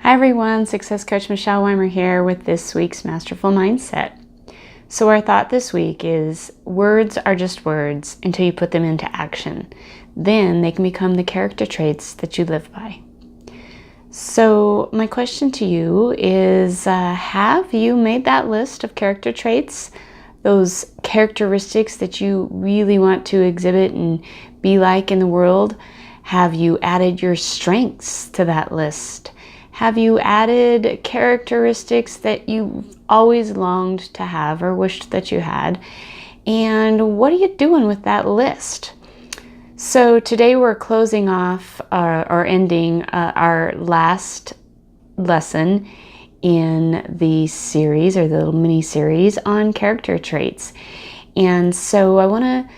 Hi everyone, Success Coach Michelle Weimer here with this week's Masterful Mindset. So our thought this week is words are just words until you put them into action. Then they can become the character traits that you live by. So my question to you is, have you made that list of character traits? Those characteristics that you really want to exhibit and be like in the world? Have you added your strengths to that list? Have you added characteristics that you've always longed to have or wished that you had? And what are you doing with that list? So today we're closing off or ending our last lesson in the series, or the little mini series on character traits. And so I want to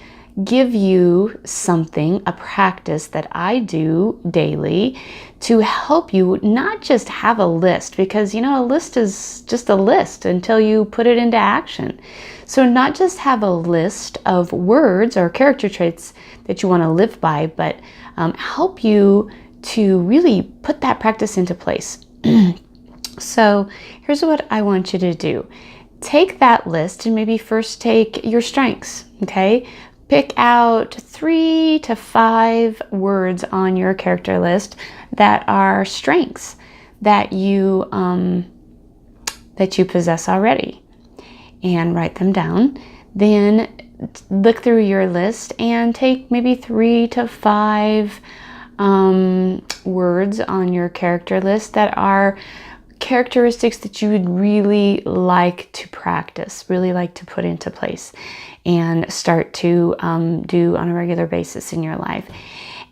give you something, a practice that I do daily to help you not just have a list, because a list is just a list until you put it into action. So not just have a list of words or character traits that you want to live by, but help you to really put that practice into place. So here's what I want you to do. Take that list and maybe first take your strengths, okay? Pick out 3 to 5 words on your character list that are strengths that you possess already, and write them down. Then look through your list and take maybe 3 to 5 words on your character list that are characteristics that you would really like to practice, really like to put into place and start to do on a regular basis in your life.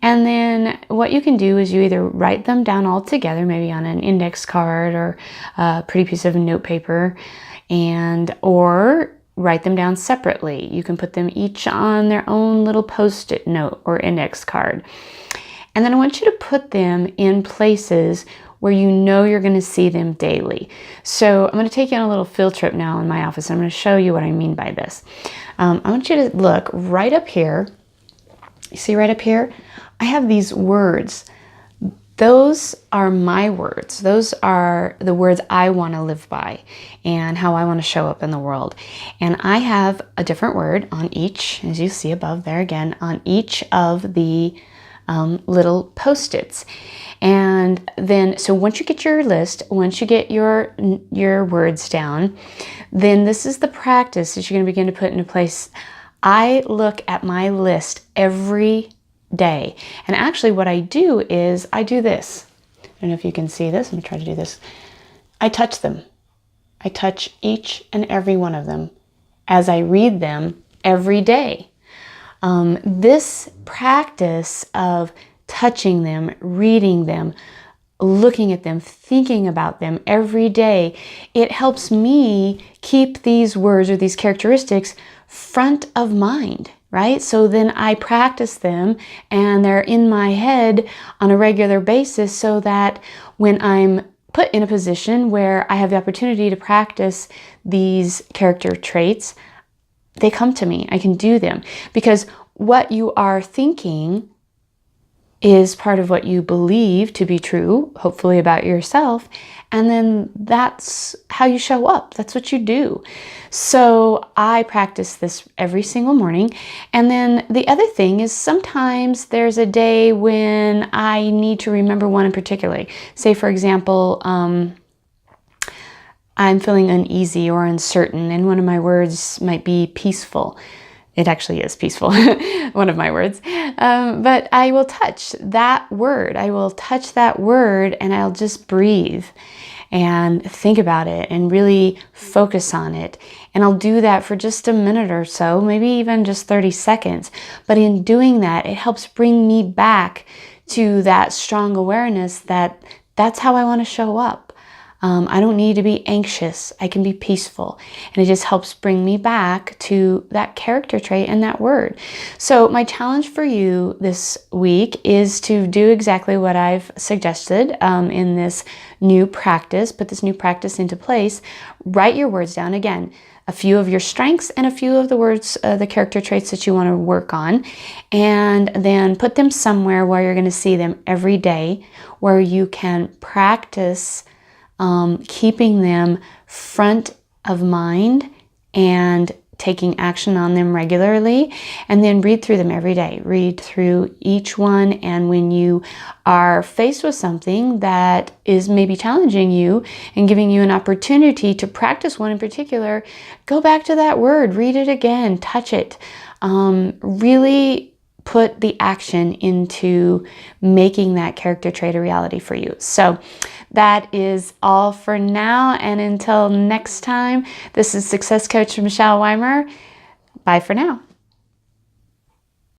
And then what you can do is you either write them down all together, maybe on an index card or a pretty piece of note paper, or write them down separately. You can put them each on their own little post-it note or index card. And then I want you to put them in places where you know you're going to see them daily. So I'm going to take you on a little field trip now in my office. I'm going to show you what I mean by this. I want you to look right up here. You see right up here? I have these words. Those are my words. Those are the words I want to live by and how I want to show up in the world. And I have a different word on each, as you see above there again, on each of the little post-its. And then, so once you get your list, once you get your words down, then this is the practice that you're going to begin to put into place. I look at my list every day. And actually what I do is I do this. I don't know if you can see this. Let me try to do this. I touch them. I touch each and every one of them as I read them every day. This practice of touching them, reading them, looking at them, thinking about them every day, it helps me keep these words or these characteristics front of mind, right? So then I practice them and they're in my head on a regular basis, so that when I'm put in a position where I have the opportunity to practice these character traits, they come to me. I can do them, because what you are thinking is part of what you believe to be true, hopefully about yourself, and then that's how you show up. That's what you do. So I practice this every single morning. And then the other thing is, sometimes there's a day when I need to remember one in particular. Say, for example, I'm feeling uneasy or uncertain, and one of my words might be peaceful. It actually is peaceful, one of my words. But I will touch that word. I will touch that word and I'll just breathe and think about it and really focus on it. And I'll do that for just a minute or so, maybe even just 30 seconds. But in doing that, it helps bring me back to that strong awareness that that's how I want to show up. I don't need to be anxious. I can be peaceful. And it just helps bring me back to that character trait and that word. So my challenge for you this week is to do exactly what I've suggested in this new practice. Put this new practice into place. Write your words down. Again, a few of your strengths and a few of the words, the character traits that you want to work on, and then put them somewhere where you're going to see them every day, where you can practice keeping them front of mind and taking action on them regularly, and then read through them every day. Read through each one, and when you are faced with something that is maybe challenging you and giving you an opportunity to practice one in particular, go back to that word, read it again, touch it. Really put the action into making that character trait a reality for you. So that is all for now. And until next time, this is Success Coach Michelle Weimer. Bye for now.